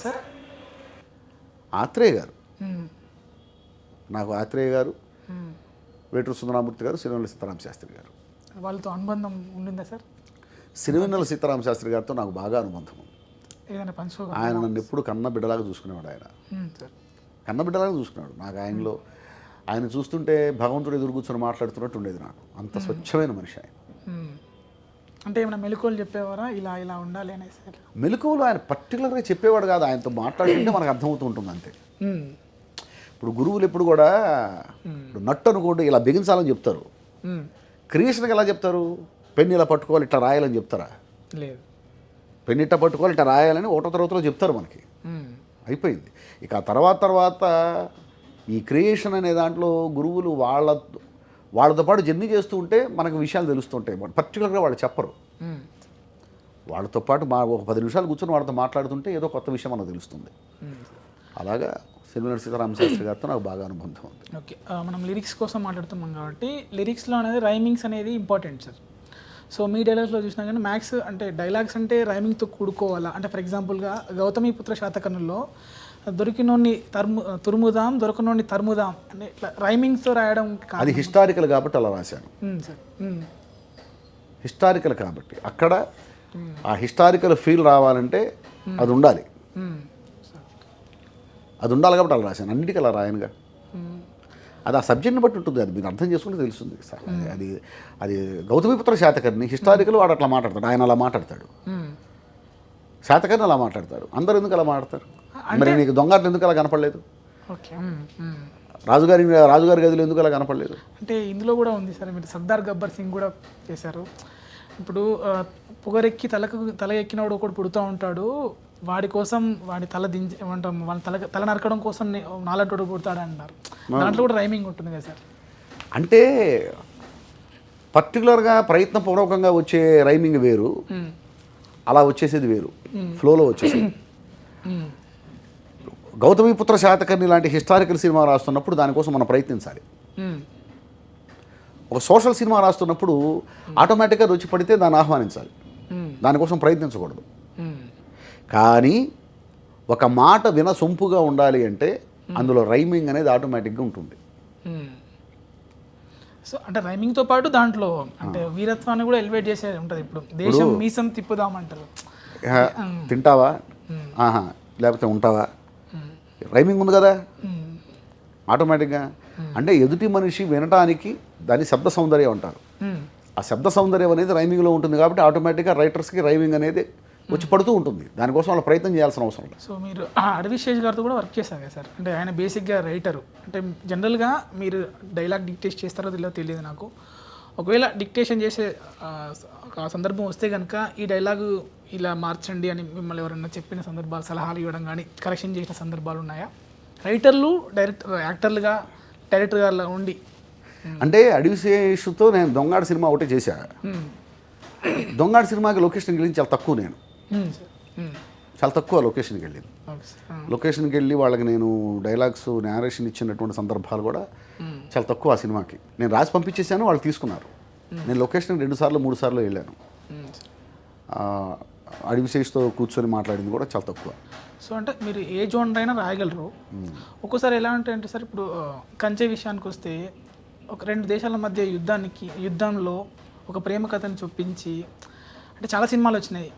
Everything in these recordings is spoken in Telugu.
సార్ ఆత్రేయ గారు, నాకు ఆత్రేయ గారు, వేటూరు సుందరమూర్తి గారు, సిరివెన్నెల సీతారామ శాస్త్రి గారు. వాళ్ళతో అనుబంధం ఉండిందా సార్? సిరివెన్నెల సీతారామ శాస్త్రి గారితో నాకు బాగా అనుబంధం ఉంది. ఏదైనా పంచుకో. ఆయన నన్ను ఎప్పుడు కన్న బిడ్డలాగా చూసుకునేవాడు. ఆయన కన్న బిడ్డలాగా చూసుకున్నాడు. నాకు ఆయన చూస్తుంటే భగవంతుడు ఎదురు కూర్చొని మాట్లాడుతున్నట్టు ఉండేది. నాకు అంత స్వచ్ఛమైన మనిషి ఆయన. అంటే ఏమైనా మెలకువలు చెప్పేవారా ఇలా ఇలా ఉండాలి అనేసి? మెలకువలు ఆయన పర్టికులర్గా చెప్పేవాడు కాదు, ఆయనతో మాట్లాడుతుంటే మనకు అర్థమవుతూ ఉంటుంది అంతే. ఇప్పుడు గురువులు ఎప్పుడు కూడా ఇప్పుడు నట్టు అనుకోండి ఇలా బిగించాలని చెప్తారు, క్రియేషన్కి ఎలా చెప్తారు? పెన్ను ఇలా పట్టుకోవాలి ఇట్లా రాయాలని చెప్తారా? లేదు. పెన్ను ఇట్లా పట్టుకోవాలి ఇట్లా రాయాలని ఒకటో తరగతిలో చెప్తారు మనకి, అయిపోయింది. ఇక ఆ తర్వాత ఈ క్రియేషన్ అనే దాంట్లో గురువులు వాళ్ళతో పాటు జర్నీ చేస్తూ ఉంటే మనకు విషయాలు తెలుస్తుంటాయి. పర్టికులర్గా వాళ్ళు చెప్పరు. వాళ్ళతో పాటు ఒక 10 నిమిషాలు కూర్చొని వాళ్ళతో మాట్లాడుతుంటే ఏదో కొత్త విషయం మనకు తెలుస్తుంది. అలాగా సిరివెన్నెల సీతారామ శాస్త్రి గారితో నాకు బాగా అనుబంధం ఉంది. ఓకే, మనం లిరిక్స్ కోసం మాట్లాడుతున్నాం కాబట్టి లిరిక్స్లో అనేది రైమింగ్స్ అనేది ఇంపార్టెంట్ సార్. సో మీ డైలాగ్స్లో చూసినా కానీ మ్యాథ్స్ అంటే డైలాగ్స్ అంటే రైమింగ్తో కూడుకోవాలా? అంటే ఫర్ ఎగ్జాంపుల్గా గౌతమిపుత్ర శాతకర్ణుల్లో దొరికినోని తురుముదాం దొరకనోని తరుముదాం అంటే ఇట్లా రైమింగ్స్తో రాయడం అది హిస్టారికల్ కాబట్టి అలా రాశాను. సార్ హిస్టారికల్ కాబట్టి అక్కడ ఆ హిస్టారికల్ ఫీల్ రావాలంటే అది ఉండాలి. అది ఉండాలి కాబట్టి అలా రాశాను. అన్నిటికీ అలా రాయనుగా. అది ఆ సబ్జెక్ట్ని బట్టి ఉంటుంది. అది మీరు అర్థం చేసుకుంటే తెలుస్తుంది సార్. అది గౌతమిపుత్ర శాతకర్ణి హిస్టారికల్ వాడు అట్లా మాట్లాడతాడు, ఆయన అలా మాట్లాడతాడు. శాతకర్ణి అలా మాట్లాడతాడు. అందరు ఎందుకు అలా మాట్లాడతారు? మరి నీకు దొంగలు ఎందుకు అలా కనపడలేదు? రాజుగారి గదిలో ఎందుకు అలా కనపడలేదు? అంటే ఇందులో కూడా ఉంది సార్. మీరు సర్దార్ గబ్బర్ సింగ్ కూడా చేశారు. ఇప్పుడు పొగరెక్కి తల ఎక్కినవాడు ఒకడు పుడుతూ ఉంటాడు, వాడి కోసం వాడి తల దించి ఏమంటాం, వాళ్ళ తల నరకడం కోసం నాలంటోడు పుడతాడు అంటారు. దాంట్లో కూడా రైమింగ్ ఉంటుంది కదా సార్? అంటే పర్టికులర్గా ప్రయత్నపూర్వకంగా వచ్చే రైమింగ్ వేరు, అలా వచ్చేసేది వేరు, ఫ్లోలో వచ్చేసేది. గౌతమిపుత్ర శాతకర్ణి లాంటి హిస్టారికల్ సినిమా రాస్తున్నప్పుడు దానికోసం మనం ప్రయత్నించాలి. ఒక సోషల్ సినిమా రాస్తున్నప్పుడు ఆటోమేటిక్గా రుచి పడితే దాన్ని ఆహ్వానించాలి, దానికోసం ప్రయత్నించకూడదు. కానీ ఒక మాట వినసొంపుగా ఉండాలి అంటే అందులో రైమింగ్ అనేది ఆటోమేటిక్గా ఉంటుంది. సో అంటే రైమింగ్తో పాటు దాంట్లో అంటే వీరత్వాన్ని కూడా ఎలివేట్ చేసేది ఉంటుంది. ఇప్పుడు దేశం మీసం తిప్పుదామంటారు, తింటావా లేకపోతే ఉంటావా, రైమింగ్ ఉంది కదా ఆటోమేటిక్గా. అంటే ఎదుటి మనిషి వినటానికి దాన్ని శబ్ద సౌందర్యం అంటారు. ఆ శబ్ద సౌందర్యం అనేది రైమింగ్లో ఉంటుంది కాబట్టి ఆటోమేటిక్గా రైటర్స్కి రైమింగ్ అనేది వచ్చి పడుతూ ఉంటుంది. దానికోసం వాళ్ళు ప్రయత్నం చేయాల్సిన అవసరం లేదు. సో మీరు అడవి శేష్ గారితో కూడా వర్క్ చేశారు కదా సార్? అంటే ఆయన బేసిక్గా రైటరు. అంటే జనరల్గా మీరు డైలాగ్ డిక్టేట్ చేస్తారో తెలియదు నాకు. ఒకవేళ డిక్టేషన్ చేసే ఒక సందర్భం వస్తే కనుక ఈ డైలాగు ఇలా మార్చండి అని మిమ్మల్ని ఎవరైనా చెప్పిన సందర్భాలు, సలహాలు ఇవ్వడం కానీ కరెక్షన్ చేసిన సందర్భాలు ఉన్నాయా? రైటర్లు యాక్టర్లుగా డైరెక్టర్గా ఉండి. అంటే అడవి శేషుతో నేను దొంగాడు సినిమా ఒకటే చేశా. దొంగాడు సినిమాకి లొకేషన్కి వెళ్ళింది చాలా తక్కువ. నేను చాలా తక్కువ లొకేషన్కి వెళ్ళింది. లొకేషన్కి వెళ్ళి వాళ్ళకి నేను డైలాగ్స్ నేరేషన్ ఇచ్చినటువంటి సందర్భాలు కూడా చాలా తక్కువ. ఆ సినిమాకి నేను రాసి పంపించేసాను, వాళ్ళు తీసుకున్నారు. నేను లొకేషన్కి 2 సార్లు 3 సార్లు వెళ్ళాను. అడవి శేషుతో కూర్చొని మాట్లాడింది కూడా చాలా తక్కువ. సో అంటే మీరు ఏ జోనర్ అయినా రాయగలరు. ఒక్కోసారి ఎలా అంటే సార్, ఇప్పుడు కంచె విషయానికి వస్తే ఒక 2 దేశాల మధ్య యుద్ధంలో ఒక ప్రేమ కథను చొప్పించి అంటే చాలా సినిమాలు వచ్చినాయి.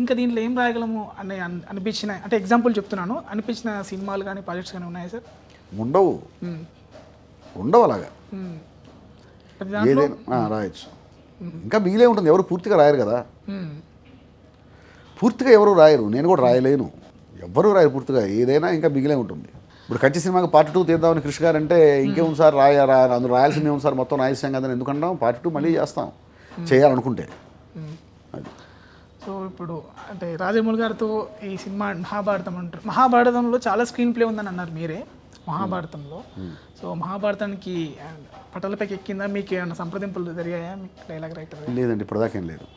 ఇంకా దీంట్లో ఏం రాయగలము అని అనిపించిన, అంటే ఎగ్జాంపుల్ చెప్తున్నాను, అనిపించిన సినిమాలు కానీ ప్రాజెక్ట్స్ కానీ ఉన్నాయా సార్? ఉండవు అలాగా. ఏదైనా రాయొచ్చు, ఇంకా మిగిలే ఉంటుంది. ఎవరు పూర్తిగా రాయరు కదా, పూర్తిగా ఎవరు రాయరు. నేను కూడా రాయలేను, ఎవ్వరూ రాయరు పూర్తిగా. ఏదైనా ఇంకా మిగిలే ఉంటుంది. ఇప్పుడు కంచి సినిమాకి పార్ట్ 2 తీద్దామని కృష్ణ గారు అంటే ఇంకేముంది సార్ అందులో రాయాల్సిందే ఉంది సార్, మొత్తం రాయల్సాం కదా ఎందుకంటాం, పార్ట్ 2 మళ్ళీ చేస్తాం చేయాలనుకుంటే. అది. సో ఇప్పుడు అంటే రాజమౌళి గారితో ఈ సినిమా మహాభారతం అంటారు. మహాభారతంలో చాలా స్క్రీన్ ప్లే ఉందని అన్నారు మీరే మహాభారతంలో. సో మహాభారతానికి పటాలపైకి ఎక్కిందా? మీకు ఏమైనా సంప్రదింపులు జరిగాయా మీకు డైలాగ్ రైటర్? లేదండి, ఇప్పటిదాకేం లేదు.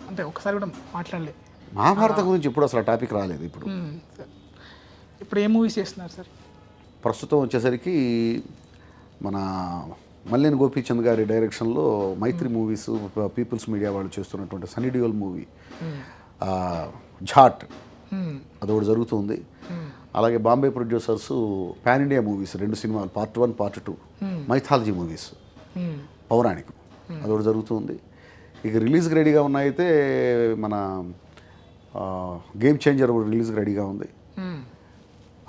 అంటే ఒకసారి కూడా మాట్లాడలేదు మహాభారతం గురించి, ఇప్పుడు అసలు టాపిక్ రాలేదు. ఇప్పుడు ఏ మూవీస్ చేస్తున్నారు సార్? ప్రస్తుతం వచ్చేసరికి మన మల్లేని గోపీచంద్ గారి డైరెక్షన్లో మైత్రి మూవీస్, పీపుల్స్ మీడియా వాళ్ళు చేస్తున్నటువంటి సన్నీ డియోల్ మూవీ ఝాట్ మ్మ్. అదొకటి జరుగుతుంది. అలాగే Bombay producers pan India movies 2 సినిమాలు పార్ట్ 1 పార్ట్ 2 మైథాలజీ మూవీస్ మ్మ్. పౌరాణికం అదొకటి జరుగుతుంది. ఇక రిలీజ్కి రెడీగా ఉన్నాయితే మన గేమ్ చేంజర్ రిలీజ్కి రెడీగా ఉంది. మ్మ్.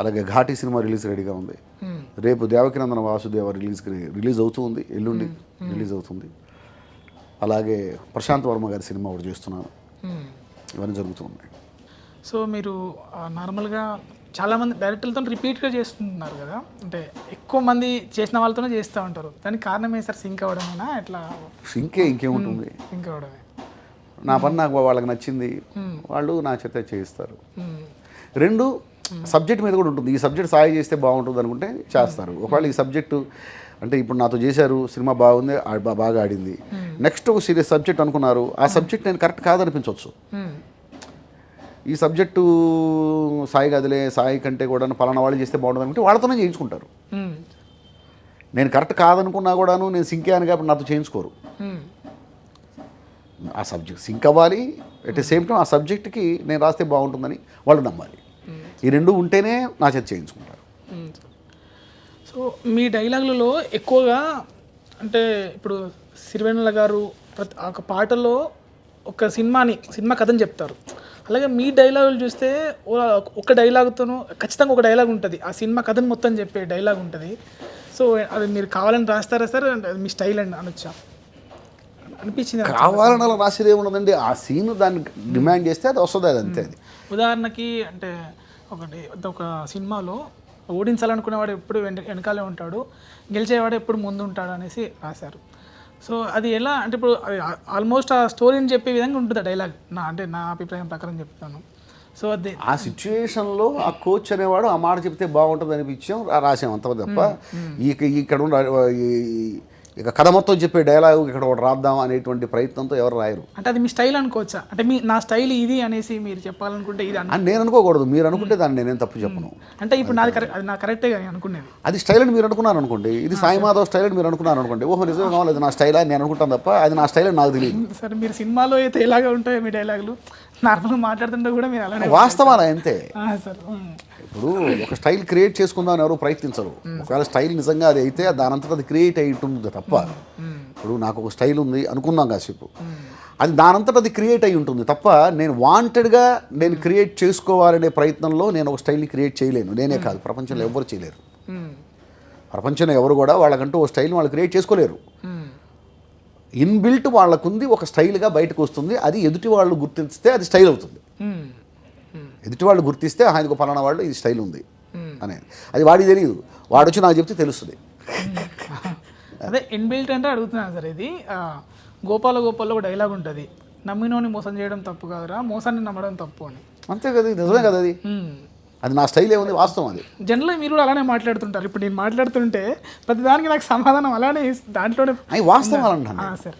అలాగే ఘాటీ సినిమా రిలీజ్ రెడీగా ఉంది. మ్మ్. రేపు దేవకినందన వాసుదేవ రిలీజ్ అవుతూ ఉంది, ఎల్లుండి రిలీజ్ అవుతుంది. అలాగే ప్రశాంత్ వర్మ గారి సినిమా ఒకటి చేస్తున్నాను. మ్మ్. ఇవన్నీ జరుగుతూ ఉన్నాయి. సో మీరు నార్మల్గా చాలామంది డైరెక్టర్లతో రిపీట్గా చేస్తున్నారు కదా, అంటే ఎక్కువ మంది చేసిన వాళ్ళతోనే చేస్తూ ఉంటారు. దానికి కారణం ఏంటి సార్? సింక్ అవ్వడమేనా? ఎట్లా ఇంకేముంటుంది, సింక్ అవ్వడమే. నా పని నాకు వాళ్ళకి నచ్చింది, వాళ్ళు నా చేత చేయిస్తారు. మ్మ్. 2 సబ్జెక్ట్ మీద కూడా ఉంటుంది. ఈ సబ్జెక్ట్ సాయి చేస్తే బాగుంటుంది అనుకుంటే చేస్తారు. ఒకవేళ ఈ సబ్జెక్టు అంటే ఇప్పుడు నాతో చేశారు, సినిమా బాగుంది, బాగా ఆడింది, నెక్స్ట్ ఒక సీరియస్ సబ్జెక్ట్ అనుకున్నారు, ఆ సబ్జెక్ట్ నేను కరెక్ట్ కాదనిపించవచ్చు. మ్మ్. ఈ సబ్జెక్టు సాయి గదిలే, సాయి కంటే కూడా పలానా వాళ్ళు చేస్తే బాగుంటుంది అనుకుంటే వాళ్ళతోనే చేయించుకుంటారు. మ్మ్. నేను కరెక్ట్ కాదనుకున్నా కూడాను నేను సింక్ అయ్యాను కాబట్టి నాతో చేయించుకోరు. మ్మ్. ఆ సబ్జెక్ట్ సింక్ అవ్వాలి, అట్ ద సేమ్ టైం ఆ సబ్జెక్ట్కి నేను రాస్తే బాగుంటుందని వాళ్ళు నమ్మాలి. ఈ 2 ఉంటేనే నా చేత చేయించుకుంటారు. మ్మ్. సో మీ డైలాగులలో ఎక్కువగా అంటే ఇప్పుడు సిరివెన్నెల గారు ఒక పాటలో ఒక సినిమా కథని చెప్తారు. అలాగే మీ డైలాగులు చూస్తే ఒక డైలాగుతోనూ ఖచ్చితంగా ఒక డైలాగ్ ఉంటుంది, ఆ సినిమా కథను మొత్తం చెప్పే డైలాగ్ ఉంటుంది. సో అది మీరు కావాలని రాస్తారా సార్? అంటే అది మీ స్టైల్ అని అనొచ్చా? అనిపించింది కావాలని అలా రాసేది ఏమున్నదండి, ఆ సీన్ దాన్ని డిమాండ్ చేస్తే అది వస్తుంది, అది అంతే. అది ఉదాహరణకి అంటే ఒక సినిమాలో ఓడించాలనుకునేవాడు ఎప్పుడు వెనకాలే ఉంటాడు, గెలిచేవాడు ఎప్పుడు ముందు ఉంటాడు అనేసి రాశారు. సో అది ఎలా అంటే ఇప్పుడు ఆల్మోస్ట్ ఆ స్టోరీని చెప్పే విధంగా ఉంటుంది ఆ డైలాగ్, నా అభిప్రాయం ప్రకారం చెప్తాను. సో అది ఆ సిచ్యువేషన్లో ఆ కోచ్ అనేవాడు ఆ మాట చెప్తే బాగుంటుంది అనిపించాం, రాసాం అంత తప్ప ఇక్కడ ఉన్న ఇక కథ మొత్తం చెప్పే డైలాగ్ ఇక్కడ ఒకటి రాద్దాం అనేటువంటి ప్రయత్నంతో ఎవరు రాయరు. అంటే అది మీ స్టైల్ అనుకోవచ్చా? అంటే నా స్టైల్ ఇది అనేసి మీరు చెప్పాలనుకుంటే ఇది అని నేను అనుకోకూడదు, మీరు అనుకుంటే దాన్ని నేనేం తప్పు చెప్పను. అంటే ఇప్పుడు నాది కరెక్ట్, అది నా కరెక్టే కానీ అనుకునేది. అది స్టైల్ అని మీరు అనుకున్నారు అనుకోండి, ఇది సాయి మాధవ్ స్టైల్ అని మీరు అనుకున్నారు అనుకోండి, ఓహో నిజంగా కావాలి అది నా స్టైల్ అని నేను అనుకుంటాను తప్ప అది నా స్టైల్ అని నాకు తెలియదు. సరే మీరు సినిమాలో అయితే ఎలాగా ఉంటాయో మీ డైలాగులు, నార్మల్గా మాట్లాడుతుంటే కూడా మీరు అలానే వాస్తవాలు అంతే. సార్ ఇప్పుడు ఒక స్టైల్ క్రియేట్ చేసుకుందామని ఎవరు ప్రయత్నించరు. ఒకవేళ స్టైల్ నిజంగా అది అయితే దానంతటా అది క్రియేట్ అయి ఉంటుంది తప్ప, ఇప్పుడు నాకు ఒక స్టైల్ ఉంది అనుకుందాం కాసేపు, అది దానంతటా అది క్రియేట్ అయి ఉంటుంది తప్ప నేను వాంటెడ్గా నేను క్రియేట్ చేసుకోవాలనే ప్రయత్నంలో నేను ఒక స్టైల్ని క్రియేట్ చేయలేను. నేనే కాదు, ప్రపంచంలో ఎవరు చేయలేరు. ప్రపంచంలో ఎవరు కూడా వాళ్ళకంటూ ఒక స్టైల్ని వాళ్ళు క్రియేట్ చేసుకోలేరు. ఇన్బిల్ట్ వాళ్ళకుంది, ఒక స్టైల్గా బయటకు వస్తుంది, అది ఎదుటి వాళ్ళు గుర్తిస్తే అది స్టైల్ అవుతుంది. ఎదుటి వాళ్ళు గుర్తిస్తే ఆయనకు పలానా వాళ్ళు ఇది స్టైల్ ఉంది అనేది, అది వాడికి తెలియదు, వాడు వచ్చి నాకు చెప్తే తెలుస్తుంది. అదే ఇన్బిల్ట్ అంటే అడుగుతున్నాను సార్. ఇది గోపాలలో ఒక డైలాగ్ ఉంటుంది, నమ్మినోని మోసం చేయడం తప్పు కాదురా, మోసాన్ని నమ్మడం తప్పు అని. అంతే కదా, నిజమే కదా, అది నా స్టైల్ ఏముంది, వాస్తవం అది. జనరల్గా మీరు కూడా అలానే మాట్లాడుతుంటారు. ఇప్పుడు నేను మాట్లాడుతుంటే ప్రతిదానికి నాకు సమాధానం అలానే దాంట్లోనే వాస్తవం అంటాను సార్.